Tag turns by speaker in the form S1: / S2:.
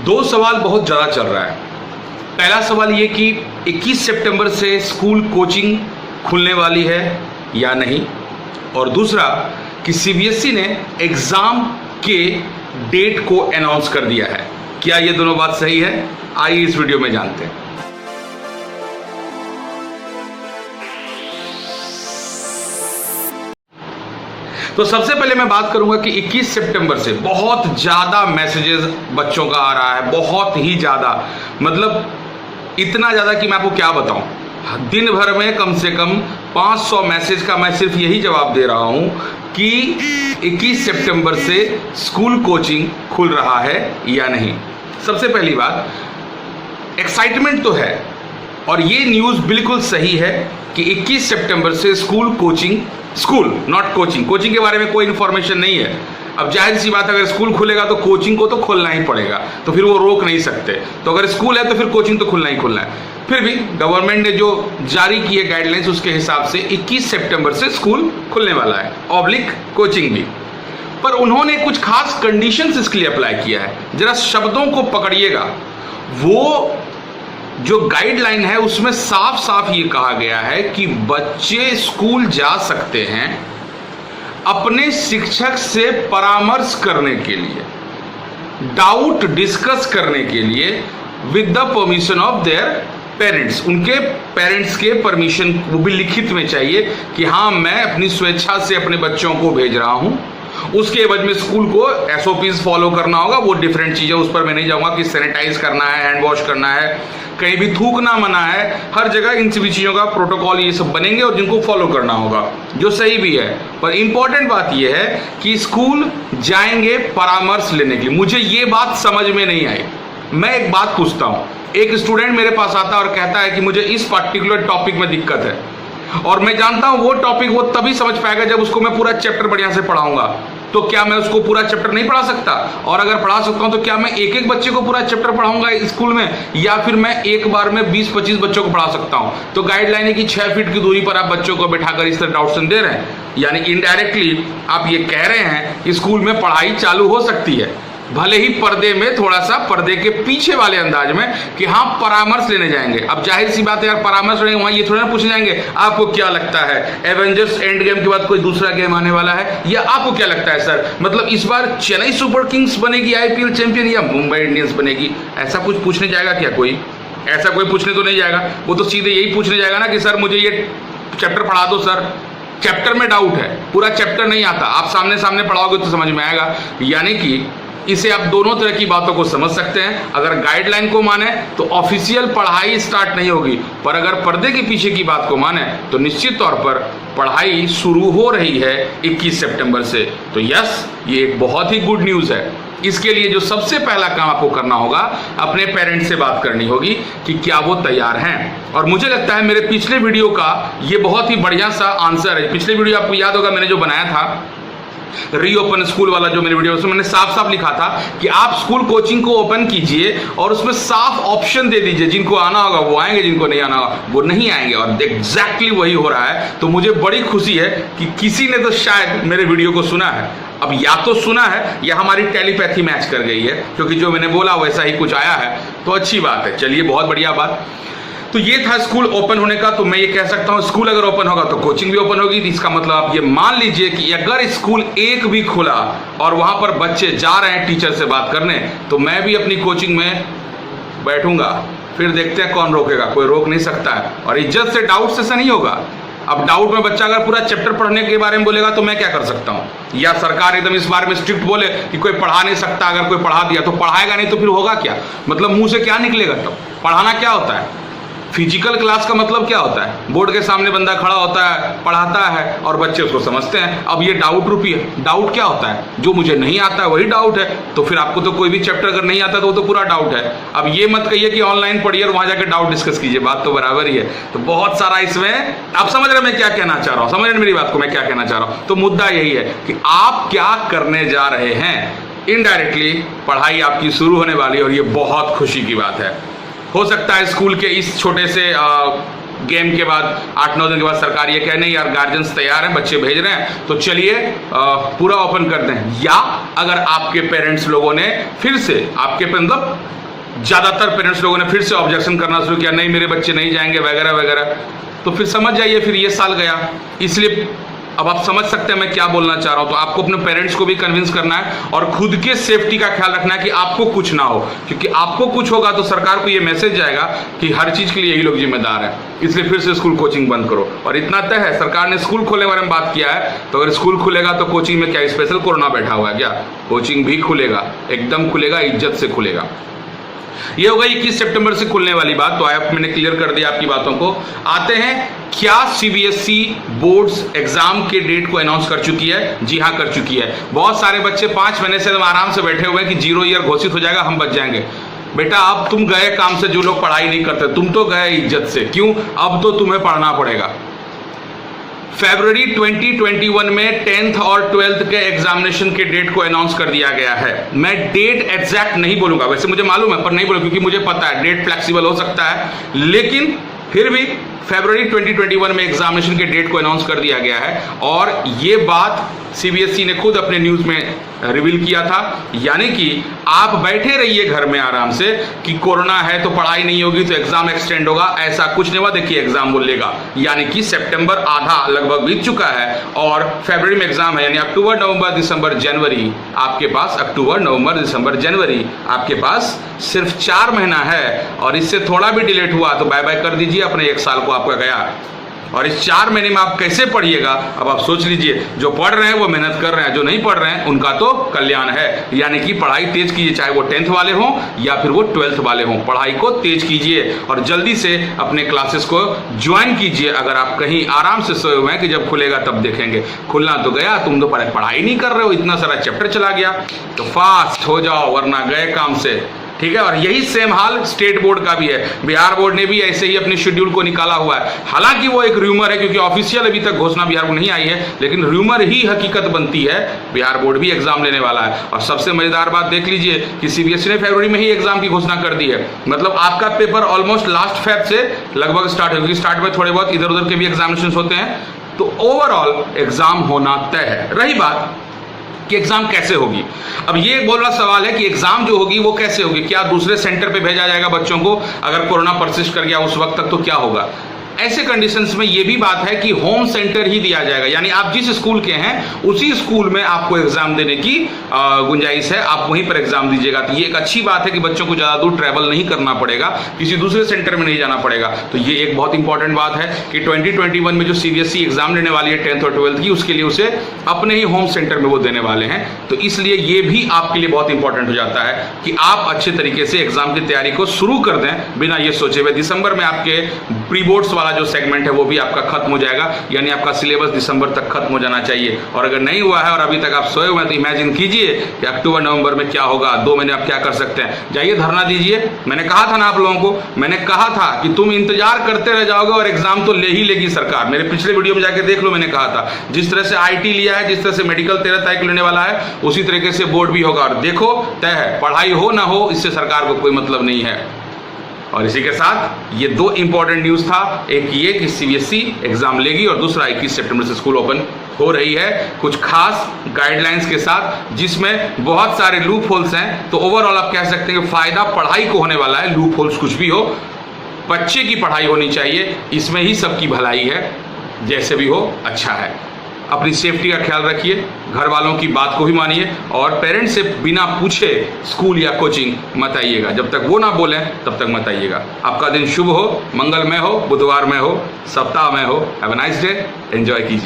S1: दो सवाल बहुत ज़्यादा चल रहा है। पहला सवाल ये कि 21 सितंबर से स्कूल कोचिंग खुलने वाली है या नहीं, और दूसरा कि सीबीएसई ने एग्ज़ाम के डेट को अनाउंस कर दिया है। क्या ये दोनों बात सही है? आइए इस वीडियो में जानते हैं। तो सबसे पहले मैं बात करूंगा कि 21 सितंबर से बहुत ज़्यादा मैसेजेस बच्चों का आ रहा है, बहुत ही ज़्यादा, मतलब इतना ज़्यादा कि मैं आपको क्या बताऊं। दिन भर में कम से कम 500 मैसेज का मैं सिर्फ यही जवाब दे रहा हूं कि 21 सितंबर से स्कूल कोचिंग खुल रहा है या नहीं। सबसे पहली बात, एक्साइटमेंट तो है और ये न्यूज़ बिल्कुल सही है कि 21 सितंबर से school coaching, school not coaching, coaching के बारे में कोई इन्फॉर्मेशन नहीं है। अब जाहिर सी बात, अगर स्कूल खुलेगा तो कोचिंग को तो खोलना ही पड़ेगा, तो फिर वो रोक नहीं सकते। तो अगर स्कूल है तो फिर कोचिंग तो खुलना ही खुलना है। फिर भी गवर्नमेंट ने जो जारी किए गाइडलाइंस उसके हिसाब से 21 सितंबर से स्कूल खुलने वाला है, ऑब्लिक कोचिंग भी। पर उन्होंने कुछ खास कंडीशंस इसके लिए अप्लाई किया है। जरा शब्दों को पकड़िएगा। वो जो गाइडलाइन है उसमें साफ साफ ये कहा गया है कि बच्चे स्कूल जा सकते हैं अपने शिक्षक से परामर्श करने के लिए, डाउट डिस्कस करने के लिए, with the permission of their parents. उनके पेरेंट्स के परमिशन वो भी लिखित में चाहिए कि हाँ, मैं अपनी स्वेच्छा से अपने बच्चों को भेज रहा हूँ। उसके एवज में स्कूल को एसओपीज फॉलो करना होगा। वो डिफरेंट चीज़ें, उस पर मैं नहीं जाऊँगा कि सैनिटाइज करना है, हैंड वॉश करना है, कहीं भी थूकना मना है। हर जगह इन सभी चीज़ों का प्रोटोकॉल ये सब बनेंगे और जिनको फॉलो करना होगा, जो सही भी है। पर इंपॉर्टेंट बात ये है कि स्कूल जाएंगे परामर्श लेने के लिए। मुझे ये बात समझ में नहीं आई। मैं एक बात पूछता हूँ, एक स्टूडेंट मेरे पास आता है और कहता है कि मुझे इस पर्टिकुलर टॉपिक में दिक्कत है, और मैं जानता हूं वो टॉपिक वो तभी समझ पाएगा जब उसको मैं पूरा चैप्टर बढ़िया से पढ़ाऊंगा। तो क्या मैं उसको पूरा चैप्टर नहीं पढ़ा सकता? और अगर पढ़ा सकता हूं तो क्या मैं एक एक बच्चे को पूरा चैप्टर पढ़ाऊंगा स्कूल में, या फिर मैं एक बार में 20-25 बच्चों को पढ़ा सकता हूं? तो गाइडलाइन है कि 6 फीट की दूरी पर आप बच्चों को बैठाकर इस तरह डाउट्स दे रहे हैं, यानी इनडायरेक्टली आप ये कह रहे हैं कि स्कूल में पढ़ाई चालू हो सकती है, भले ही पर्दे में, थोड़ा सा पर्दे के पीछे वाले अंदाज में, कि हाँ परामर्श लेने जाएंगे। अब जाहिर सी बात है यार, परामर्श लेंगे वहां ये थोड़ा ना पूछने जाएंगे आपको क्या लगता है एवेंजर्स एंड गेम के बाद कोई दूसरा गेम आने वाला है, या आपको क्या लगता है सर, मतलब इस बार चेन्नई सुपर किंग्स बनेगी आईपीएल चैंपियन या मुंबई इंडियंस बनेगी? ऐसा कुछ पूछने जाएगा क्या कोई? ऐसा कोई पूछने तो नहीं जाएगा। वो तो सीधे यही पूछने जाएगा ना कि सर मुझे ये चैप्टर पढ़ा दो सर, चैप्टर में डाउट है, पूरा चैप्टर नहीं आता। आप सामने सामने पढ़ाओगे तो समझ में आएगा। यानी कि इसे आप दोनों तरह की बातों को समझ सकते हैं। अगर गाइडलाइन को माने तो ऑफिशियल पढ़ाई स्टार्ट नहीं होगी, पर अगर पर्दे के पीछे की बात को माने तो निश्चित तौर पर पढ़ाई शुरू हो रही है 21 सितंबर से। तो यस, ये एक बहुत ही गुड न्यूज़ है। इसके लिए जो सबसे पहला काम आपको करना होगा, अपने पेरेंट्स से बात करनी होगी कि क्या वो तैयार हैं। और मुझे लगता है मेरे पिछले वीडियो का ये बहुत ही बढ़िया सा आंसर है। पिछले वीडियो आपको याद होगा, मैंने जो बनाया था रीओपन स्कूल वाला, जो मेरे वीडियो उसमें मैंने साफ साफ लिखा था कि आप स्कूल कोचिंग को ओपन कीजिए और उसमें साफ ऑप्शन दे दीजिए, जिनको आना होगा वो आएंगे, जिनको नहीं आना होगा वो नहीं आएंगे। और एग्जैक्टली वही हो रहा है। तो मुझे बड़ी खुशी है कि किसी ने तो शायद मेरे वीडियो को सुना है। अब या तो सुना है या हमारी टेलीपैथी मैच कर गई है, क्योंकि जो मैंने बोला वैसा ही कुछ आया है, तो अच्छी बात है। चलिए, बहुत बढ़िया बात। तो ये था स्कूल ओपन होने का। तो मैं ये कह सकता हूँ स्कूल अगर ओपन होगा तो कोचिंग भी ओपन होगी। इसका मतलब आप ये मान लीजिए कि अगर स्कूल एक भी खुला और वहां पर बच्चे जा रहे हैं टीचर से बात करने, तो मैं भी अपनी कोचिंग में बैठूंगा। फिर देखते हैं कौन रोकेगा, कोई रोक नहीं सकता है। और इज्जत से, डाउट से नहीं होगा। अब डाउट में बच्चा अगर पूरा चैप्टर पढ़ने के बारे में बोलेगा तो मैं क्या कर सकता हूँ? या सरकार एकदम इस बारे में स्ट्रिक्ट बोले कि कोई पढ़ा नहीं सकता, अगर कोई पढ़ा दिया तो पढ़ाएगा नहीं, तो फिर होगा क्या? मतलब मुंह से क्या निकलेगा? तब पढ़ाना क्या होता है? फिजिकल क्लास का मतलब क्या होता है? बोर्ड के सामने बंदा खड़ा होता है, पढ़ाता है और बच्चे उसको समझते हैं। अब ये डाउट रूपी है। डाउट क्या होता है? जो मुझे नहीं आता है वही डाउट है। तो फिर आपको तो कोई भी चैप्टर अगर नहीं आता तो वो तो पूरा डाउट है। अब ये मत कहिए कि ऑनलाइन पढ़िए और वहां जाकर डाउट डिस्कस कीजिए, बात तो बराबर ही है। तो बहुत सारा इसमें, आप समझ रहे मैं क्या कहना चाह रहा हूँ? समझ रहे मेरी बात को मैं क्या कहना चाह रहा हूँ? तो मुद्दा यही है कि आप क्या करने जा रहे हैं। इनडायरेक्टली पढ़ाई आपकी शुरू होने वाली है और ये बहुत खुशी की बात है। हो सकता है स्कूल के इस छोटे से गेम के बाद 8-9 दिन के बाद सरकार ये कहे नहीं यार गार्जियंस तैयार हैं, बच्चे भेज रहे हैं, तो चलिए पूरा ओपन कर दें। या अगर आपके पेरेंट्स लोगों ने फिर से मतलब ज़्यादातर पेरेंट्स लोगों ने फिर से ऑब्जेक्शन करना शुरू किया, नहीं मेरे बच्चे नहीं जाएंगे वगैरह वगैरह, तो फिर समझ जाइए फिर ये साल गया। इसलिए अब आप समझ सकते हैं मैं क्या बोलना चाह रहा हूं। तो आपको अपने पेरेंट्स को भी कन्विंस करना है और खुद के सेफ्टी का ख्याल रखना है कि आपको कुछ ना हो, क्योंकि आपको कुछ होगा तो सरकार को ये मैसेज जाएगा कि हर चीज के लिए यही लोग जिम्मेदार हैं। इसलिए फिर से स्कूल कोचिंग बंद करो। और इतना तय है, सरकार ने स्कूल खोलने के बारे में बात किया है, तो अगर स्कूल खुलेगा तो कोचिंग में क्या स्पेशल कोरोना बैठा हुआ है क्या? कोचिंग भी खुलेगा, एकदम खुलेगा, इज्जत से खुलेगा। ये हो गई 21 सितंबर से खुलने वाली बात, तो आप मैंने क्लियर कर दिया आपकी बातों को। आते हैं, क्या सीबीएसई बोर्ड्स एग्जाम के डेट को अनाउंस कर चुकी है? जी हाँ, कर चुकी है। बहुत सारे बच्चे 5 महीने से आराम से बैठे हुए हैं कि 0 ईयर घोषित हो जाएगा, हम बच जाएंगे। बेटा अब तुम गए काम से, जो लोग पढ़ाई नहीं करते, तुम तो गए इज्जत से। क्यों? अब तो तुम्हें पढ़ना पड़ेगा। फरवरी 2021 में 10th और 12th के एग्जामिनेशन के डेट को अनाउंस कर दिया गया है। मैं डेट एग्जैक्ट नहीं बोलूंगा, वैसे मुझे मालूम है पर नहीं बोलूंगा क्योंकि मुझे पता है डेट फ्लेक्सिबल हो सकता है, लेकिन फिर भी फरवरी 2021 में एग्जामिनेशन के डेट को अनाउंस कर दिया गया है। और ये बात सीबीएसई ने खुद अपने न्यूज में रिवील किया था, यानी कि आप बैठे रहिए घर में आराम से कि कोरोना है तो पढ़ाई नहीं होगी तो एग्जाम एक्सटेंड होगा, ऐसा कुछ नहीं हुआ। देखिए एग्जाम बोलेगा, यानी कि सितंबर आधा लगभग बीत चुका है और फरवरी में एग्जाम है, यानी अक्टूबर नवंबर दिसंबर जनवरी आपके पास, अक्टूबर नवंबर दिसंबर जनवरी आपके पास सिर्फ 4 महीना है। और इससे थोड़ा भी डिलेट हुआ तो बाय बाय कर दीजिए, अपने 1 साल को आपका गया। और इस 4 महीने में आप कैसे पढ़िएगा, अब आप सोच लीजिए। जो पढ़ रहे हैं वो मेहनत कर रहे हैं, जो नहीं पढ़ रहे हैं उनका तो कल्याण है। यानी कि पढ़ाई तेज कीजिए, चाहे वो 10th वाले हों या फिर वो 12th वाले हों, पढ़ाई को तेज कीजिए और जल्दी से अपने क्लासेस को ज्वाइन कीजिए। अगर आप कहीं आराम से सोए हुए हैं कि जब खुलेगा तब देखेंगे, खुलना तो गया, तुम तो पढ़ाई नहीं कर रहे हो, इतना सारा चैप्टर चला गया, तो फास्ट हो जाओ वरना गए काम से, ठीक है। और यही सेम हाल स्टेट बोर्ड का भी है। बिहार बोर्ड ने भी ऐसे ही अपने शेड्यूल को निकाला हुआ है। हालांकि वो एक र्यूमर है, क्योंकि ऑफिशियल अभी तक घोषणा बिहार को नहीं आई है, लेकिन र्यूमर ही हकीकत बनती है। बिहार बोर्ड भी एग्जाम लेने वाला है। और सबसे मजेदार बात देख लीजिए कि सीबीएसई ने फरवरी में ही एग्जाम की घोषणा कर दी है। मतलब आपका पेपर ऑलमोस्ट लास्ट फेब से लगभग स्टार्ट होगी। स्टार्ट में थोड़े बहुत इधर उधर के भी एग्जामिनेशन होते हैं, तो ओवरऑल एग्जाम होना तय है। रही बात कि एग्जाम कैसे होगी, अब ये एक बहुत बड़ा सवाल है कि एग्जाम जो होगी वो कैसे होगी। क्या दूसरे सेंटर पे भेजा जाएगा बच्चों को? अगर कोरोना परसिस्ट कर गया उस वक्त तक तो क्या होगा? ऐसे कंडीशंस में ये भी बात है कि होम सेंटर ही दिया जाएगा, यानी आप जिस स्कूल के हैं उसी स्कूल में आपको एग्जाम देने की गुंजाइश है, आप वहीं पर एग्जाम दीजिएगा। तो ये एक अच्छी बात है कि बच्चों को ज़्यादा दूर ट्रैवल नहीं करना पड़ेगा, किसी दूसरे सेंटर में नहीं जाना पड़ेगा। तो ये एक बहुत इंपॉर्टेंट बात है कि 2021 में जो सीबीएसई एग्जाम लेने वाली है 10th और 12th की, उसके लिए उसे अपने ही होम सेंटर में वो देने वाले हैं। तो इसलिए ये भी आपके लिए बहुत इंपॉर्टेंट हो जाता है कि आप अच्छे तरीके से एग्जाम की तैयारी को शुरू कर दें बिना ये सोचे हुए। दिसंबर में आपके प्री बोर्ड्स वाला जो सेगमेंट है वो भी आपका खत्म हो जाएगा, यानी आपका सिलेबस दिसंबर तक खत्म हो जाना चाहिए। और अगर नहीं हुआ है और अभी तक आप सोए हुए हैं तो इमेजिन कीजिए कि अक्टूबर नवंबर में क्या होगा। 2 महीने आप क्या कर सकते हैं? जाइए धरना दीजिए। मैंने कहा था ना आप लोगों को, मैंने कहा था कि तुम इंतजार करते रह जाओगे और एग्जाम तो ले ही लेगी सरकार। मेरे पिछले वीडियो में जाके देख लो, मैंने कहा था जिस तरह से आईटी लिया है, जिस तरह से मेडिकल 13 तारीख को लेने वाला है, उसी तरीके से बोर्ड भी होगा। और देखो तय है, पढ़ाई हो ना हो इससे सरकार को कोई मतलब नहीं है। और इसी के साथ ये 2 इंपॉर्टेंट न्यूज था, एक ये कि सीबीएसई एग्जाम लेगी और दूसरा 21 सितंबर से स्कूल ओपन हो रही है कुछ खास गाइडलाइंस के साथ, जिसमें बहुत सारे लूप होल्स हैं। तो ओवरऑल आप कह सकते हैं कि फायदा पढ़ाई को होने वाला है, लूप होल्स कुछ भी हो, बच्चे की पढ़ाई होनी चाहिए, इसमें ही सबकी भलाई है। जैसे भी हो अच्छा है। अपनी सेफ्टी का ख्याल रखिए, घर वालों की बात को भी मानिए और पेरेंट्स से बिना पूछे स्कूल या कोचिंग मत आइएगा। जब तक वो ना बोलें तब तक मत आइएगा। आपका दिन शुभ हो, मंगलमय हो, बुधवार में हो, सप्ताह में हो। Have a nice day, enjoy कीजिए।